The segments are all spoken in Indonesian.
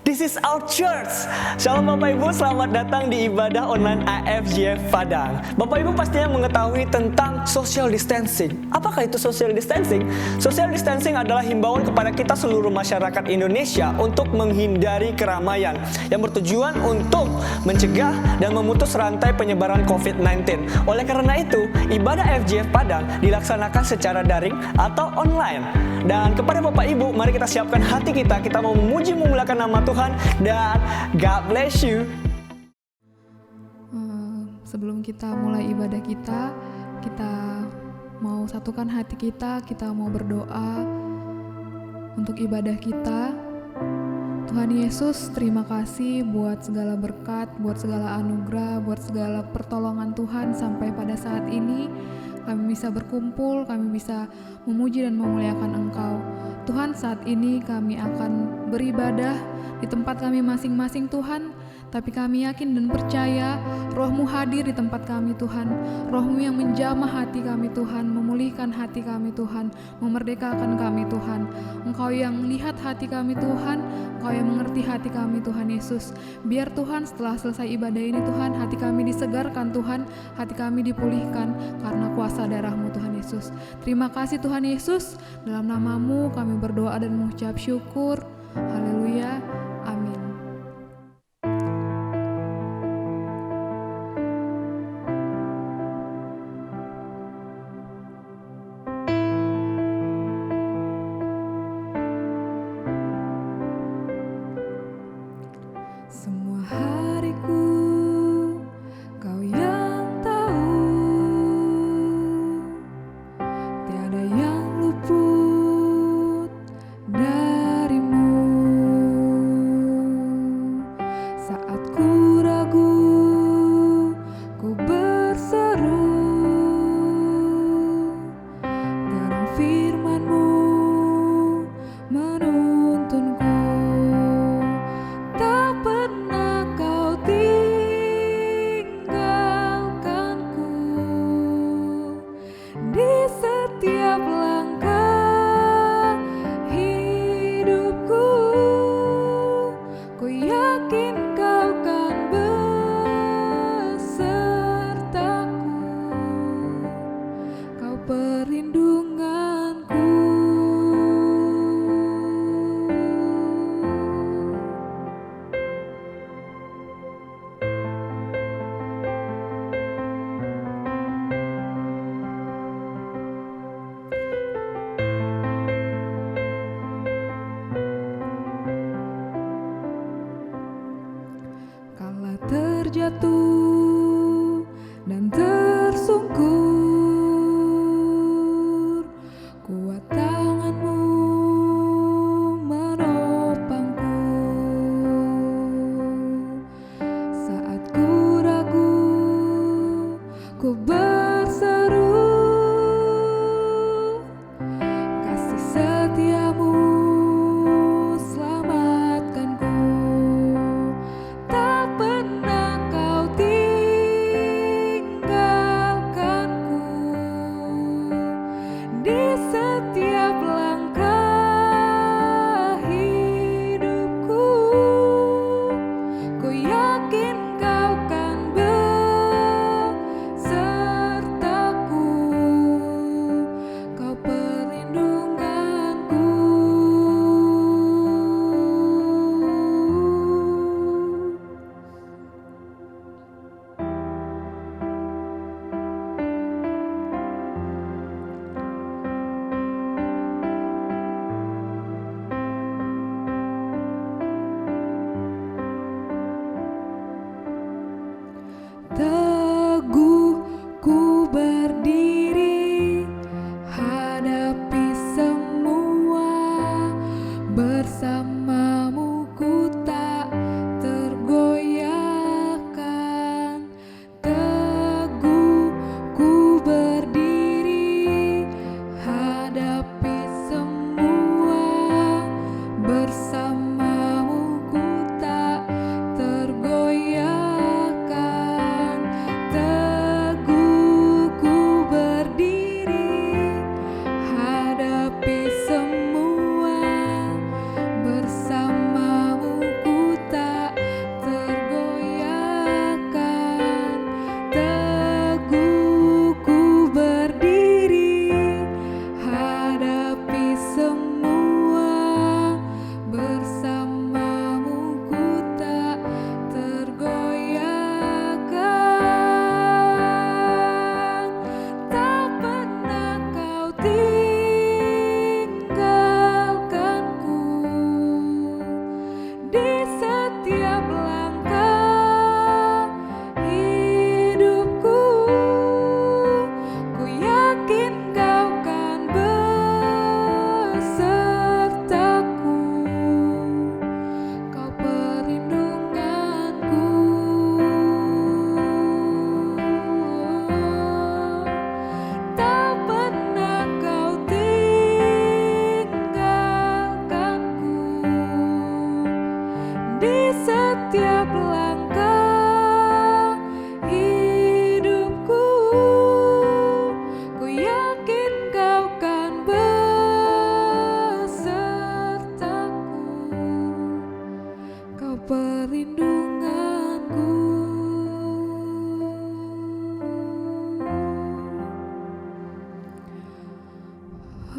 This is our church. Shalom Bapak Ibu, selamat datang di ibadah online AFJF Padang. Bapak Ibu pastinya mengetahui tentang social distancing. Apakah itu social distancing? Social distancing adalah himbauan kepada kita seluruh masyarakat Indonesia untuk menghindari keramaian yang bertujuan untuk mencegah dan memutus rantai penyebaran COVID-19. Oleh karena itu, ibadah AFJF Padang dilaksanakan secara daring atau online. Dan kepada Bapak Ibu, mari kita siapkan hati kita mau memuji memuliakan nama Tuhan, dan God bless you. Sebelum kita mulai ibadah kita mau satukan hati kita mau berdoa untuk ibadah kita. Tuhan Yesus, terima kasih buat segala berkat, buat segala anugerah, buat segala pertolongan Tuhan sampai pada saat ini. Kami bisa berkumpul, kami bisa memuji dan memuliakan Engkau. Tuhan, saat ini kami akan beribadah di tempat kami masing-masing Tuhan, tapi kami yakin dan percaya Roh-Mu hadir di tempat kami Tuhan. Roh-Mu yang menjamah hati kami Tuhan, memulihkan hati kami Tuhan, memerdekakan kami Tuhan. Engkau yang lihat hati kami Tuhan, Engkau yang mengerti hati kami Tuhan Yesus. Biar Tuhan setelah selesai ibadah ini Tuhan, hati kami disegarkan Tuhan, hati kami dipulihkan karena kuasa darah-Mu Tuhan Yesus. Terima kasih Tuhan Yesus, dalam nama-Mu kami berdoa dan mengucap syukur. Haleluya, amin. Semua hariku Kau yang tahu, tiada yang luput darimu. Saat ku ragu, ku berseru, terang firman-Mu menuntunku. Tak pernah Kau tinggalkanku di setiap langkah hidupku. Ku yakin Kau kan besertaku, Kau perlindunganku. Kala terjatuh dan tersungkur, kuat tangan-Mu menopangku. Saat ku ragu, ku berseru, kasih setia-Mu selamatkanku. Tak pernah Kau tinggalkanku di setiap langkah hidupku. Ku yakin Kau kan besertaku, Kau perlindunganku.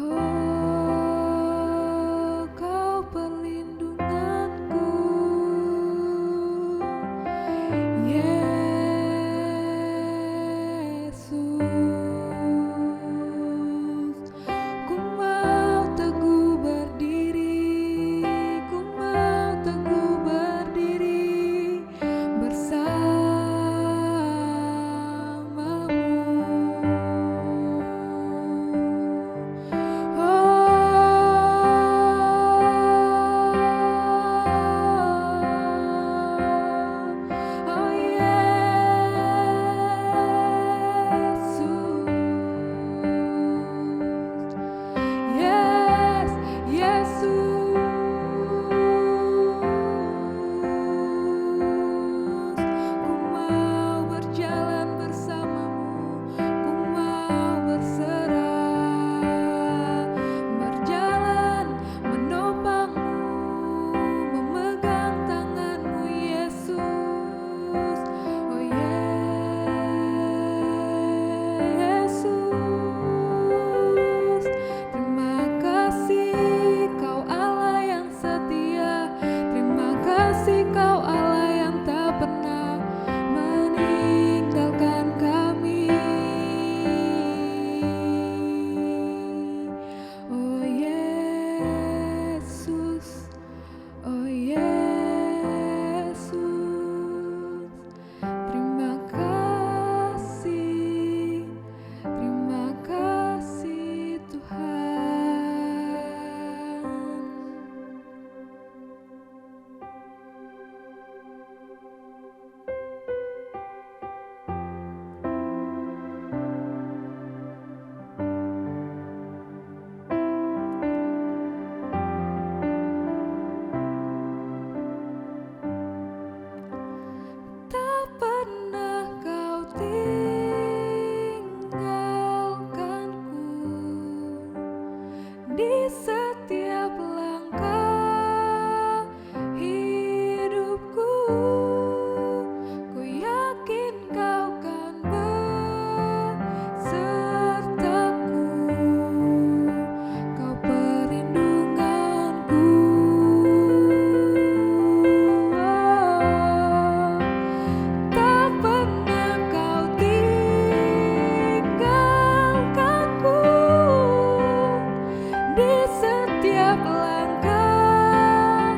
Oh, Kau perlindunganku, Yesus. Ku mau teguh berdiri, ku mau teguh berdiri bersamamu. Oh, Yesus. Yes, Yesus. Ku mau berjalan bersamamu, ku mau berserah, berjalan menopangmu, memegang tanganmu, Yesus. Oh, Yesus. Terima kasih Kau Allah yang setia, terima kasih Kau Allah yang tak pernah meninggalkan kami. Oh, Yesus, oh, Yesus. Terima kasih Tuhan. Tak pernah Kau tinggalkanku, di setiap langkah hidupku. Ku yakin Kau kan besertaku, Kau perlindunganku. Tak pernah Kau tinggalkanku, di setiap langkah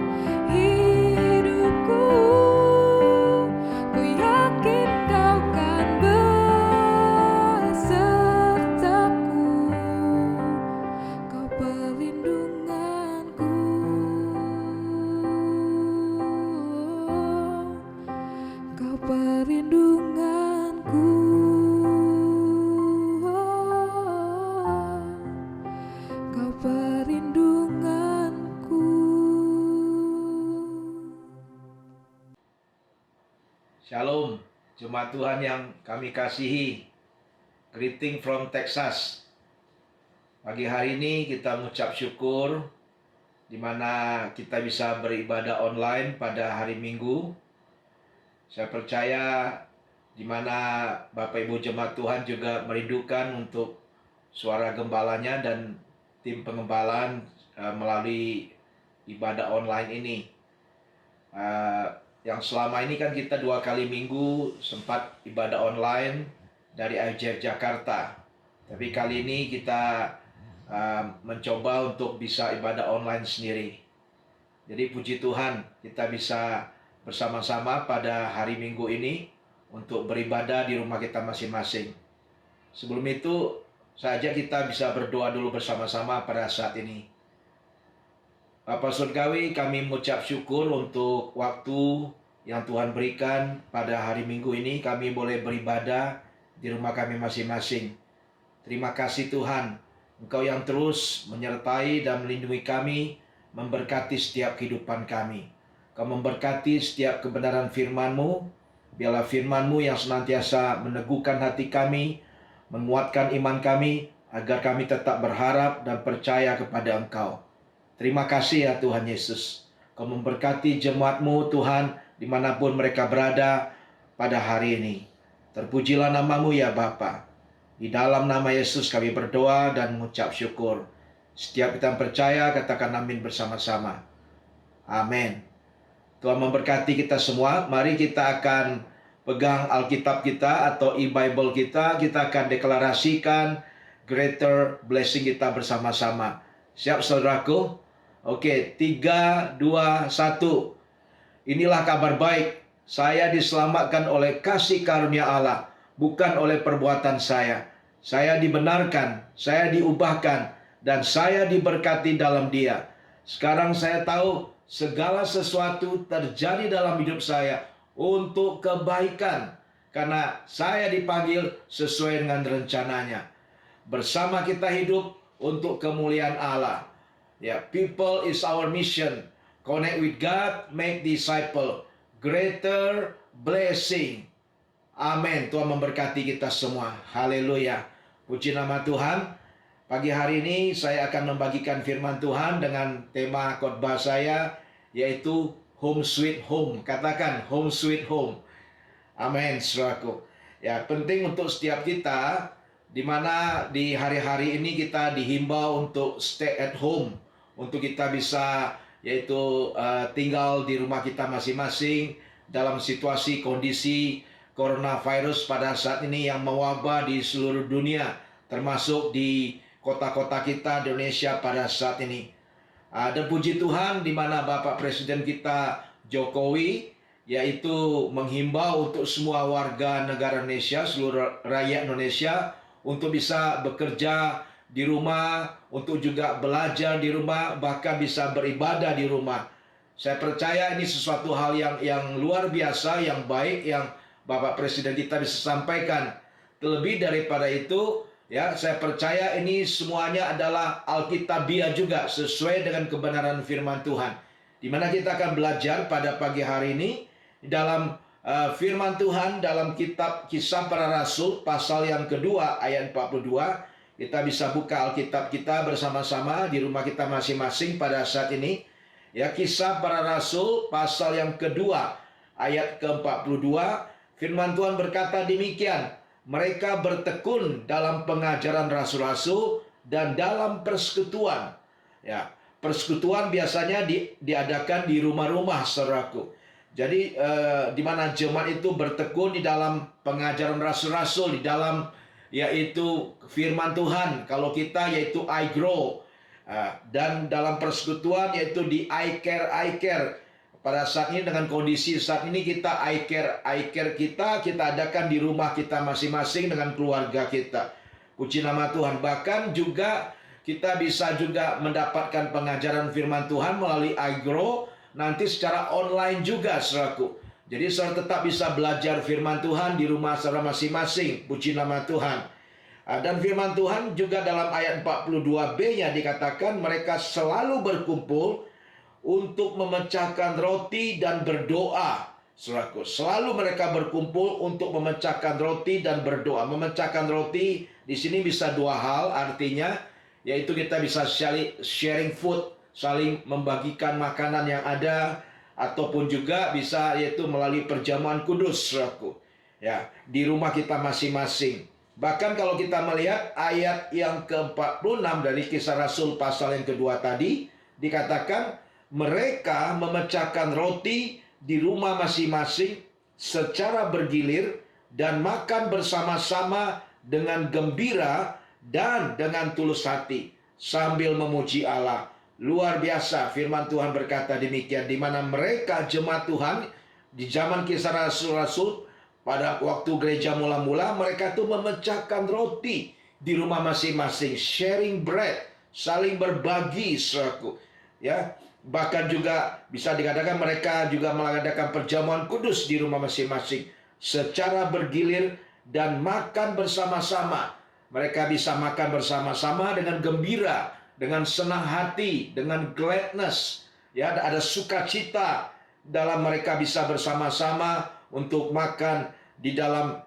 hidupku. Ku yakin Kau kan besertaku, Kau perlindunganku. Kau perlindunganku. Kau perlindunganku. Shalom, jemaat Tuhan yang kami kasihi. Greeting from Texas. Pagi hari ini kita mengucap syukur di mana kita bisa beribadah online pada hari Minggu. Saya percaya di mana Bapak Ibu jemaat Tuhan juga merindukan untuk suara gembalanya dan tim pengembalaan melalui ibadah online ini. Yang selama ini kan kita 2 kali minggu sempat ibadah online dari IJF Jakarta. Tapi kali ini kita mencoba untuk bisa ibadah online sendiri. Jadi puji Tuhan kita bisa bersama-sama pada hari Minggu ini untuk beribadah di rumah kita masing-masing. Sebelum itu, saja kita bisa berdoa dulu bersama-sama pada saat ini. Bapa Surgawi, kami mengucap syukur untuk waktu yang Tuhan berikan pada hari Minggu ini. Kami boleh beribadah di rumah kami masing-masing. Terima kasih Tuhan, Engkau yang terus menyertai dan melindungi kami, memberkati setiap kehidupan kami. Kau memberkati setiap kebenaran firman-Mu. Biarlah firman-Mu yang senantiasa meneguhkan hati kami, menguatkan iman kami, agar kami tetap berharap dan percaya kepada Engkau. Terima kasih ya Tuhan Yesus. Kau memberkati jemaat-Mu Tuhan, dimanapun mereka berada pada hari ini. Terpujilah nama-Mu ya Bapa. Di dalam nama Yesus kami berdoa dan mengucap syukur. Setiap kita yang percaya, katakan amin bersama-sama. Amin. Tuhan memberkati kita semua. Mari kita akan pegang Alkitab kita atau e-Bible kita. Kita akan deklarasikan greater blessing kita bersama-sama. Siap saudaraku? Oke, 3, 2, 1. Inilah kabar baik. Saya diselamatkan oleh kasih karunia Allah, bukan oleh perbuatan saya. Saya dibenarkan, saya diubahkan, dan saya diberkati dalam Dia. Sekarang saya tahu segala sesuatu terjadi dalam hidup saya untuk kebaikan, karena saya dipanggil sesuai dengan rencananya. Bersama kita hidup untuk kemuliaan Allah. Ya, people is our mission. Connect with God, make disciple. Greater blessing. Amin. Tuhan memberkati kita semua. Haleluya. Puji nama Tuhan. Pagi hari ini saya akan membagikan firman Tuhan dengan tema khotbah saya, yaitu Home Sweet Home. Katakan Home Sweet Home. Amin, saudaraku. Ya, penting untuk setiap kita, di mana di hari-hari ini kita dihimbau untuk stay at home, untuk kita bisa yaitu tinggal di rumah kita masing-masing dalam situasi kondisi coronavirus pada saat ini yang mewabah di seluruh dunia, termasuk di kota-kota kita di Indonesia pada saat ini. Dan puji Tuhan di mana Bapak Presiden kita Jokowi yaitu menghimbau untuk semua warga negara Indonesia, seluruh rakyat Indonesia untuk bisa bekerja di rumah, untuk juga belajar di rumah, bahkan bisa beribadah di rumah. Saya percaya ini sesuatu hal yang luar biasa, yang baik, yang Bapak Presiden kita bisa sampaikan. Terlebih daripada itu, ya, saya percaya ini semuanya adalah Alkitabiah juga, sesuai dengan kebenaran firman Tuhan. Di mana kita akan belajar pada pagi hari ini dalam firman Tuhan dalam kitab Kisah Para Rasul pasal yang kedua ayat 42. Kita bisa buka Alkitab kita bersama-sama di rumah kita masing-masing pada saat ini. Ya, Kisah Para Rasul pasal yang kedua ayat ke-42. Firman Tuhan berkata demikian. Mereka bertekun dalam pengajaran rasul-rasul dan dalam persekutuan. Ya, persekutuan biasanya diadakan di rumah-rumah, saudaraku. Jadi di mana jemaat itu bertekun di dalam pengajaran rasul-rasul, di dalam yaitu firman Tuhan. Kalau kita yaitu I Grow, dan dalam persekutuan yaitu di I Care. Pada saat ini dengan kondisi saat ini kita I care kita adakan di rumah kita masing-masing dengan keluarga kita. Puji nama Tuhan. Bahkan juga kita bisa juga mendapatkan pengajaran firman Tuhan melalui I Grow nanti secara online juga, saudaraku. Jadi saudara tetap bisa belajar firman Tuhan di rumah saudara masing-masing. Puji nama Tuhan. Dan firman Tuhan juga dalam ayat 42b-nya dikatakan mereka selalu berkumpul untuk memecahkan roti dan berdoa. Saudaraku, selalu mereka berkumpul untuk memecahkan roti dan berdoa. Memecahkan roti di sini bisa dua hal artinya, yaitu kita bisa sharing food, saling membagikan makanan yang ada, ataupun juga bisa yaitu melalui perjamuan kudus, saudaraku. Ya, di rumah kita masing-masing. Bahkan kalau kita melihat ayat yang ke-46 dari Kisah Rasul pasal yang kedua tadi, dikatakan mereka memecahkan roti di rumah masing-masing secara bergilir dan makan bersama-sama dengan gembira dan dengan tulus hati sambil memuji Allah. Luar biasa, firman Tuhan berkata demikian, di mana mereka jemaat Tuhan di zaman Kisah Rasul-Rasul pada waktu gereja mula-mula, mereka tuh memecahkan roti di rumah masing-masing, sharing bread, saling berbagi, saudaraku. Ya, bahkan juga bisa dikatakan mereka juga mengadakan perjamuan kudus di rumah masing-masing secara bergilir dan makan bersama-sama. Mereka bisa makan bersama-sama dengan gembira, dengan senang hati, dengan gladness. Ya, ada sukacita. dalam mereka bisa bersama-sama untuk makan di dalam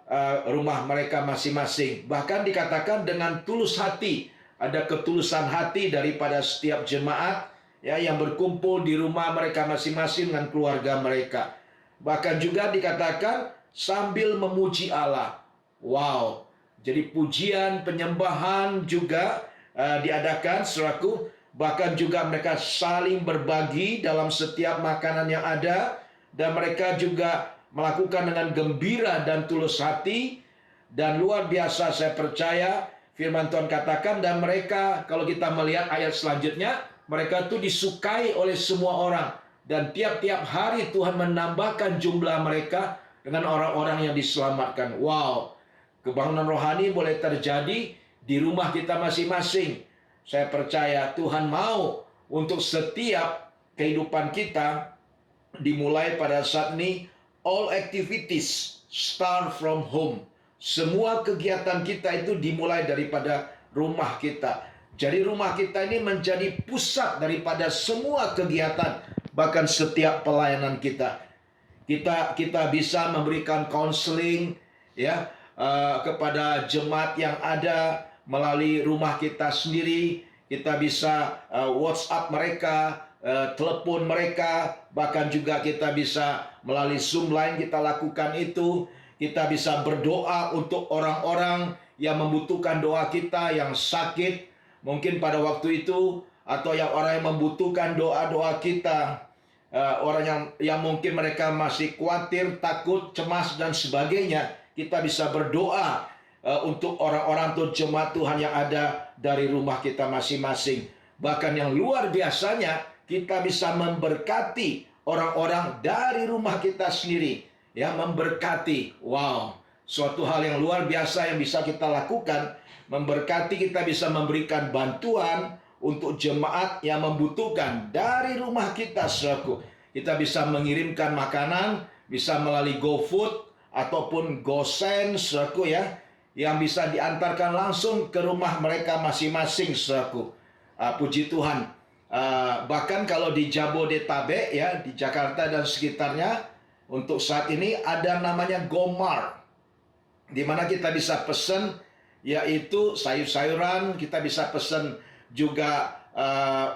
rumah mereka masing-masing. Bahkan dikatakan dengan tulus hati, ada ketulusan hati daripada setiap jemaat ya yang berkumpul di rumah mereka masing-masing dengan keluarga mereka. Bahkan juga dikatakan sambil memuji Allah. Wow. Jadi pujian, penyembahan juga diadakan saudaraku. Bahkan juga mereka saling berbagi dalam setiap makanan yang ada. Dan mereka juga melakukan dengan gembira dan tulus hati. Dan luar biasa saya percaya firman Tuhan katakan. Dan mereka, kalau kita melihat ayat selanjutnya, mereka itu disukai oleh semua orang. Dan tiap-tiap hari Tuhan menambahkan jumlah mereka dengan orang-orang yang diselamatkan. Wow, kebangunan rohani boleh terjadi di rumah kita masing-masing. Saya percaya Tuhan mau untuk setiap kehidupan kita dimulai pada saat ini. All activities start from home. Semua kegiatan kita itu dimulai daripada rumah kita. Jadi rumah kita ini menjadi pusat daripada semua kegiatan, bahkan setiap pelayanan kita. Kita bisa memberikan konseling ya kepada jemaat yang ada melalui rumah kita sendiri. Kita bisa WhatsApp mereka, telepon mereka, bahkan juga kita bisa melalui Zoom lain kita lakukan itu. Kita bisa berdoa untuk orang-orang yang membutuhkan doa kita, yang sakit mungkin pada waktu itu, atau yang orang yang membutuhkan doa-doa kita. Orang yang mungkin mereka masih khawatir, takut, cemas, dan sebagainya. Kita bisa berdoa untuk orang-orang atau jemaat Tuhan yang ada dari rumah kita masing-masing. Bahkan yang luar biasanya, kita bisa memberkati orang-orang dari rumah kita sendiri. Ya, memberkati. Wow, suatu hal yang luar biasa yang bisa kita lakukan. Memberkati, kita bisa memberikan bantuan untuk jemaat yang membutuhkan dari rumah kita, saudaraku. Kita bisa mengirimkan makanan, bisa melalui GoFood ataupun GoSend, saudaraku ya, yang bisa diantarkan langsung ke rumah mereka masing-masing, saudaraku. Puji Tuhan. Bahkan kalau di Jabodetabek ya, di Jakarta dan sekitarnya, untuk saat ini ada namanya GoMart, di mana kita bisa pesan yaitu sayur-sayuran, kita bisa pesan juga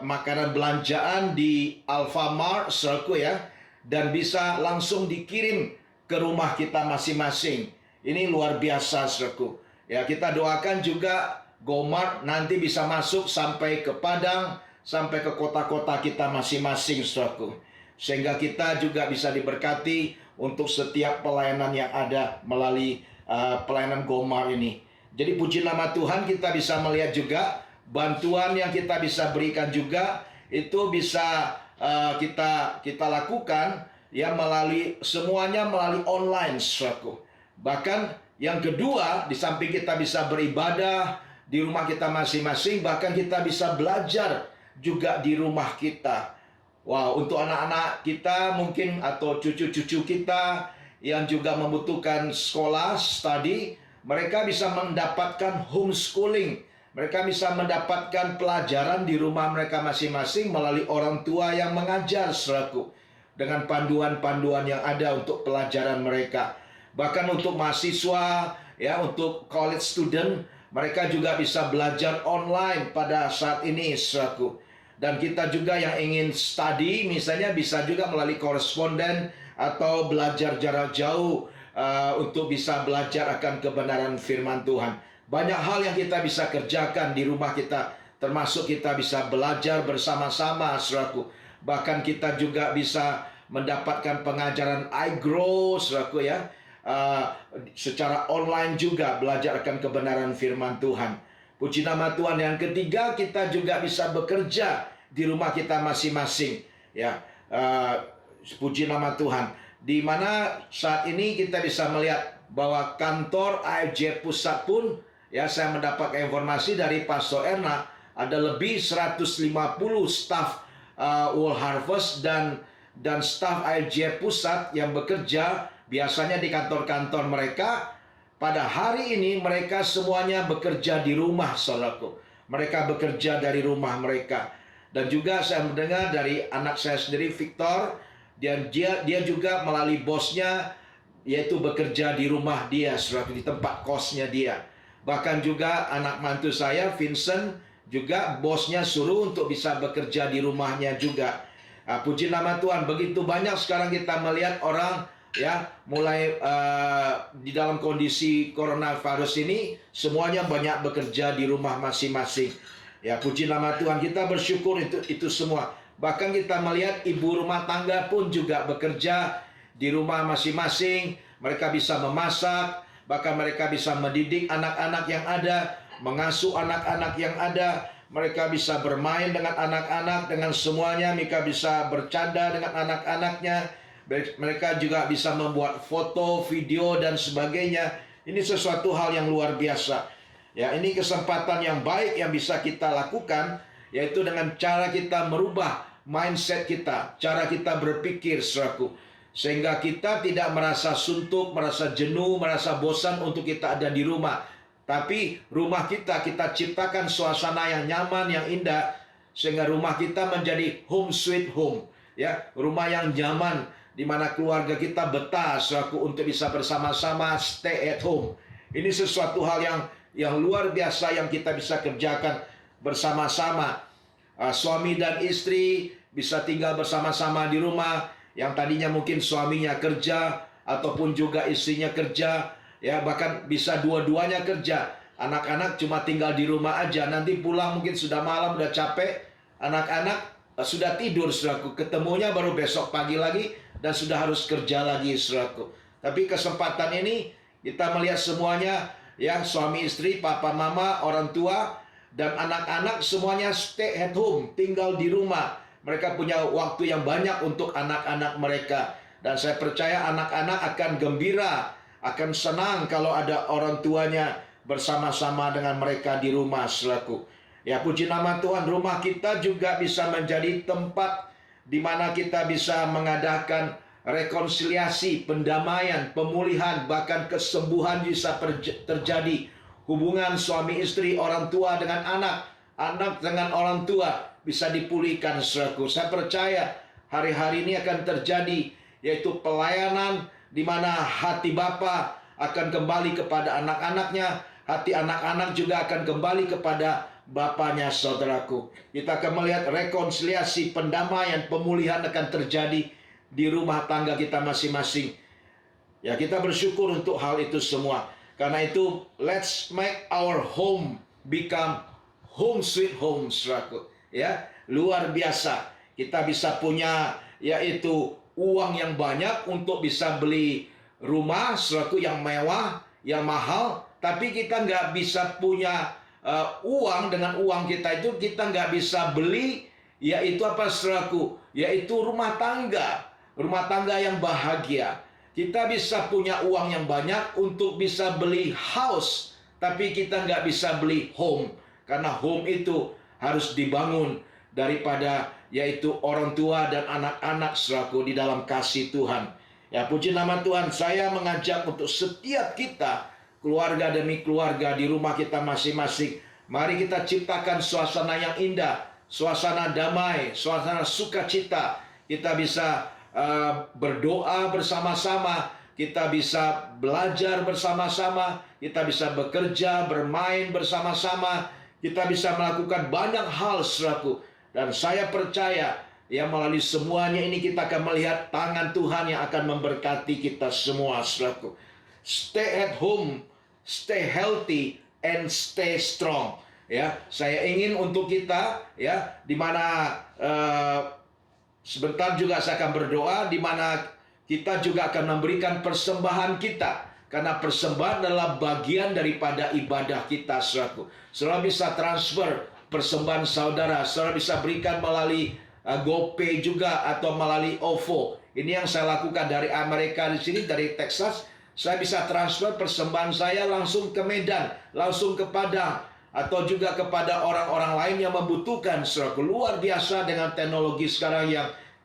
makanan belanjaan di Alfamart, saudaraku ya, dan bisa langsung dikirim ke rumah kita masing-masing. Ini luar biasa, saudaraku. Ya, kita doakan juga GoMart nanti bisa masuk sampai ke Padang, sampai ke kota-kota kita masing-masing, saudaraku. Sehingga kita juga bisa diberkati untuk setiap pelayanan yang ada melalui pelayanan GoMart ini. Jadi puji nama Tuhan, kita bisa melihat juga bantuan yang kita bisa berikan juga itu bisa kita lakukan ya semuanya melalui online, saudaraku. Bahkan yang kedua, di samping kita bisa beribadah di rumah kita masing-masing, bahkan kita bisa belajar juga di rumah kita. Wow, untuk anak-anak kita mungkin atau cucu-cucu kita yang juga membutuhkan sekolah, study, mereka bisa mendapatkan homeschooling. Mereka bisa mendapatkan pelajaran di rumah mereka masing-masing melalui orang tua yang mengajar, saudaraku. Dengan panduan-panduan yang ada untuk pelajaran mereka. Bahkan untuk mahasiswa, ya, untuk college student, mereka juga bisa belajar online pada saat ini, saudaraku. Dan kita juga yang ingin study, misalnya bisa juga melalui koresponden atau belajar jarak jauh untuk bisa belajar akan kebenaran firman Tuhan. Banyak hal yang kita bisa kerjakan di rumah kita, termasuk kita bisa belajar bersama-sama, saudaraku. Bahkan kita juga bisa mendapatkan pengajaran iGrow, saudaraku ya, secara online juga belajar akan kebenaran firman Tuhan. Puji nama Tuhan. Yang ketiga, kita juga bisa bekerja di rumah kita masing-masing. Ya, puji nama Tuhan. Di mana saat ini kita bisa melihat bahwa kantor AFJ Pusat pun, ya, saya mendapatkan informasi dari Pastor Erna, ada lebih 150 staf World Harvest dan staf AFJ Pusat yang bekerja biasanya di kantor-kantor mereka. Pada hari ini mereka semuanya bekerja di rumah, saudaraku. Mereka bekerja dari rumah mereka. Dan juga saya mendengar dari anak saya sendiri, Victor, Dan dia juga melalui bosnya, yaitu bekerja di rumah dia, saudara, di tempat kosnya dia. Bahkan juga anak mantu saya, Vincent, juga bosnya suruh untuk bisa bekerja di rumahnya juga. Puji nama Tuhan, begitu banyak sekarang kita melihat orang ya mulai di dalam kondisi coronavirus ini, semuanya banyak bekerja di rumah masing-masing. Ya, puji nama Tuhan, kita bersyukur itu semua. Bahkan kita melihat ibu rumah tangga pun juga bekerja di rumah masing-masing. Mereka bisa memasak, bahkan mereka bisa mendidik anak-anak yang ada, mengasuh anak-anak yang ada. Mereka bisa bermain dengan anak-anak, dengan semuanya. Mereka bisa bercanda dengan anak-anaknya. Mereka juga bisa membuat foto, video, dan sebagainya. Ini sesuatu hal yang luar biasa. Ya, ini kesempatan yang baik yang bisa kita lakukan, yaitu dengan cara kita merubah mindset kita, cara kita berpikir, saudaraku. Sehingga kita tidak merasa suntuk, merasa jenuh, merasa bosan untuk kita ada di rumah. Tapi rumah kita ciptakan suasana yang nyaman, yang indah, sehingga rumah kita menjadi home sweet home. Ya, rumah yang nyaman, di mana keluarga kita betah, saudaraku, untuk bisa bersama-sama stay at home. Ini sesuatu hal yang luar biasa yang kita bisa kerjakan bersama-sama. Suami dan istri bisa tinggal bersama-sama di rumah, yang tadinya mungkin suaminya kerja ataupun juga istrinya kerja, ya bahkan bisa dua-duanya kerja. Anak-anak cuma tinggal di rumah aja, nanti pulang mungkin sudah malam, udah capek, anak-anak sudah tidur, saudaraku. Ketemunya baru besok pagi lagi dan sudah harus kerja lagi, saudaraku. Tapi kesempatan ini kita melihat semuanya, ya, suami istri, papa mama, orang tua, dan anak-anak semuanya stay at home, tinggal di rumah. Mereka punya waktu yang banyak untuk anak-anak mereka. Dan saya percaya anak-anak akan gembira, akan senang kalau ada orang tuanya bersama-sama dengan mereka di rumah, saudaraku. Ya, puji nama Tuhan, rumah kita juga bisa menjadi tempat di mana kita bisa mengadakan rekonsiliasi, pendamaian, pemulihan, bahkan kesembuhan bisa terjadi. Hubungan suami istri, orang tua dengan anak, anak dengan orang tua bisa dipulihkan, saudaraku. Saya percaya hari-hari ini akan terjadi, yaitu pelayanan di mana hati Bapa akan kembali kepada anak-anaknya, hati anak-anak juga akan kembali kepada Bapaknya, saudaraku. Kita akan melihat rekonsiliasi, pendamaian, pemulihan akan terjadi di rumah tangga kita masing-masing. Ya, kita bersyukur untuk hal itu semua. Karena itu, let's make our home become home sweet home, saudaraku. Ya, luar biasa. Kita bisa punya yaitu uang yang banyak untuk bisa beli rumah, saudaraku, yang mewah, yang mahal. Tapi kita nggak bisa punya uang. Dengan uang kita itu kita nggak bisa beli yaitu apa, saudaraku? Yaitu rumah tangga. Rumah tangga yang bahagia. Kita bisa punya uang yang banyak untuk bisa beli house, tapi kita nggak bisa beli home. Karena home itu harus dibangun daripada yaitu orang tua dan anak-anak, saudaraku, di dalam kasih Tuhan. Ya, puji nama Tuhan, saya mengajak untuk setiap kita, keluarga demi keluarga di rumah kita masing-masing, mari kita ciptakan suasana yang indah, suasana damai, suasana sukacita. Kita bisa berdoa bersama-sama, kita bisa belajar bersama-sama, kita bisa bekerja, bermain bersama-sama, kita bisa melakukan banyak hal, saudaraku. Dan saya percaya, ya, melalui semuanya ini kita akan melihat tangan Tuhan yang akan memberkati kita semua, saudaraku. Stay at home, stay healthy, and stay strong. Ya, saya ingin untuk kita, ya, di mana sebentar juga saya akan berdoa, di mana kita juga akan memberikan persembahan kita. Karena persembahan adalah bagian daripada ibadah kita, saudaraku. Saudara bisa transfer persembahan saudara, saudara bisa berikan melalui GoPay juga atau melalui OVO. Ini yang saya lakukan dari Amerika di sini, dari Texas. Saya bisa transfer persembahan saya langsung ke Medan, langsung ke Padang, atau juga kepada orang-orang lain yang membutuhkan, saudaraku. Luar biasa dengan teknologi sekarang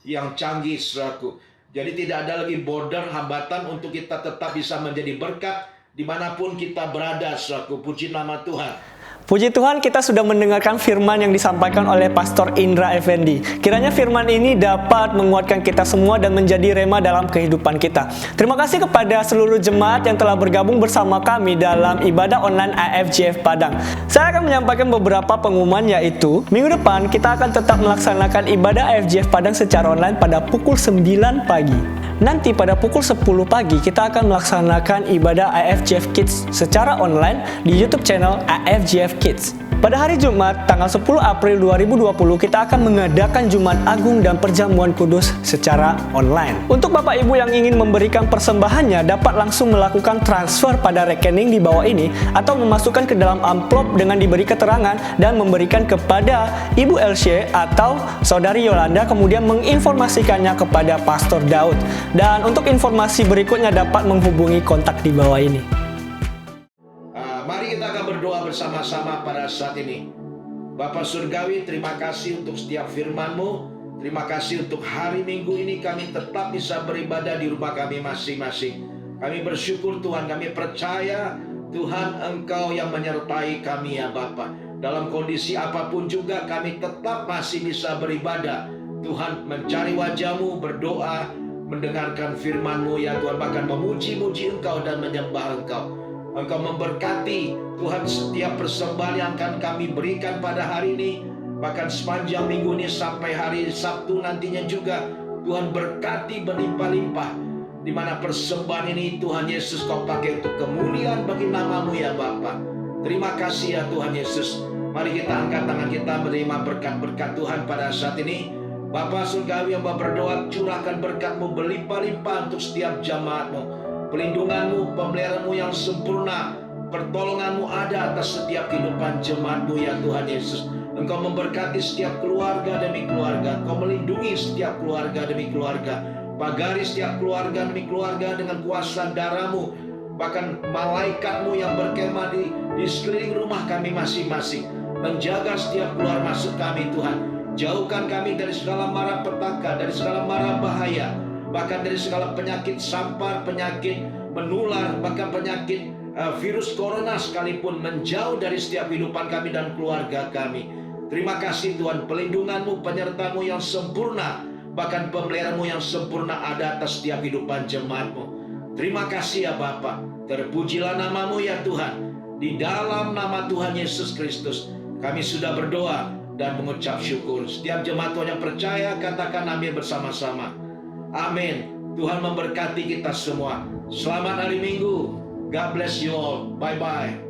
yang canggih, saudaraku. Jadi tidak ada lagi border, hambatan untuk kita tetap bisa menjadi berkat dimanapun kita berada, saudaraku. Puji nama Tuhan. Puji Tuhan, kita sudah mendengarkan firman yang disampaikan oleh Pastor Indra Effendi. Kiranya firman ini dapat menguatkan kita semua dan menjadi rema dalam kehidupan kita. Terima kasih kepada seluruh jemaat yang telah bergabung bersama kami dalam ibadah online AFJF Padang. Saya akan menyampaikan beberapa pengumuman, yaitu minggu depan kita akan tetap melaksanakan ibadah AFJF Padang secara online pada pukul 9 pagi. Nanti pada pukul 10 pagi kita akan melaksanakan ibadah AFJF Kids secara online di YouTube channel AFJF Kids. Pada hari Jumat, tanggal 10 April 2020, kita akan mengadakan Jumat Agung dan Perjamuan Kudus secara online. Untuk Bapak Ibu yang ingin memberikan persembahannya, dapat langsung melakukan transfer pada rekening di bawah ini, atau memasukkan ke dalam amplop dengan diberi keterangan dan memberikan kepada Ibu Elsie atau Saudari Yolanda, kemudian menginformasikannya kepada Pastor Daud. Dan untuk informasi berikutnya dapat menghubungi kontak di bawah ini. Mari kita akan berdoa bersama-sama pada saat ini. Bapa Surgawi, terima kasih untuk setiap firman-Mu. Terima kasih untuk hari Minggu ini kami tetap bisa beribadah di rumah kami masing-masing. Kami bersyukur Tuhan, kami percaya Tuhan Engkau yang menyertai kami ya Bapa. Dalam kondisi apapun juga kami tetap masih bisa beribadah. Tuhan, mencari wajah-Mu, berdoa, mendengarkan firman-Mu ya Tuhan, bahkan memuji-muji Engkau dan menyembah Engkau. Engkau memberkati Tuhan setiap persembahan yang akan kami berikan pada hari ini, bahkan sepanjang minggu ini sampai hari Sabtu nantinya juga. Tuhan berkati berlimpah-limpah, di mana persembahan ini Tuhan Yesus Kau pakai untuk kemuliaan bagi nama-Mu ya Bapa. Terima kasih ya Tuhan Yesus. Mari kita angkat tangan kita menerima berkat-berkat Tuhan pada saat ini. Bapa Surgawi yang berdoa, curahkan berkat-Mu berlimpah-limpah untuk setiap jemaat-Mu. Pelindungan-Mu, pemeliharaanmu yang sempurna, pertolongan-Mu ada atas setiap kehidupan jemaat-Mu ya Tuhan Yesus. Engkau memberkati setiap keluarga demi keluarga. Engkau melindungi setiap keluarga demi keluarga. Pagari setiap keluarga demi keluarga dengan kuasa darah-Mu. Bahkan malaikat-Mu yang berkemah di sekeliling rumah kami masing-masing, menjaga setiap keluar masuk kami Tuhan. Jauhkan kami dari segala mara petaka, dari segala mara bahaya, bahkan dari segala penyakit sampar, penyakit menular, bahkan penyakit virus corona sekalipun, menjauh dari setiap kehidupan kami dan keluarga kami. Terima kasih Tuhan, pelindungan-Mu, penyertaan-Mu yang sempurna, bahkan pemeliharaan-Mu yang sempurna ada atas setiap kehidupan jemaat-Mu. Terima kasih ya Bapa. Terpujilah nama-Mu ya Tuhan. Di dalam nama Tuhan Yesus Kristus kami sudah berdoa dan mengucap syukur. Setiap jemaat Tuhan yang percaya katakan amin bersama-sama. Amin. Tuhan memberkati kita semua. Selamat hari Minggu. God bless you all. Bye-bye.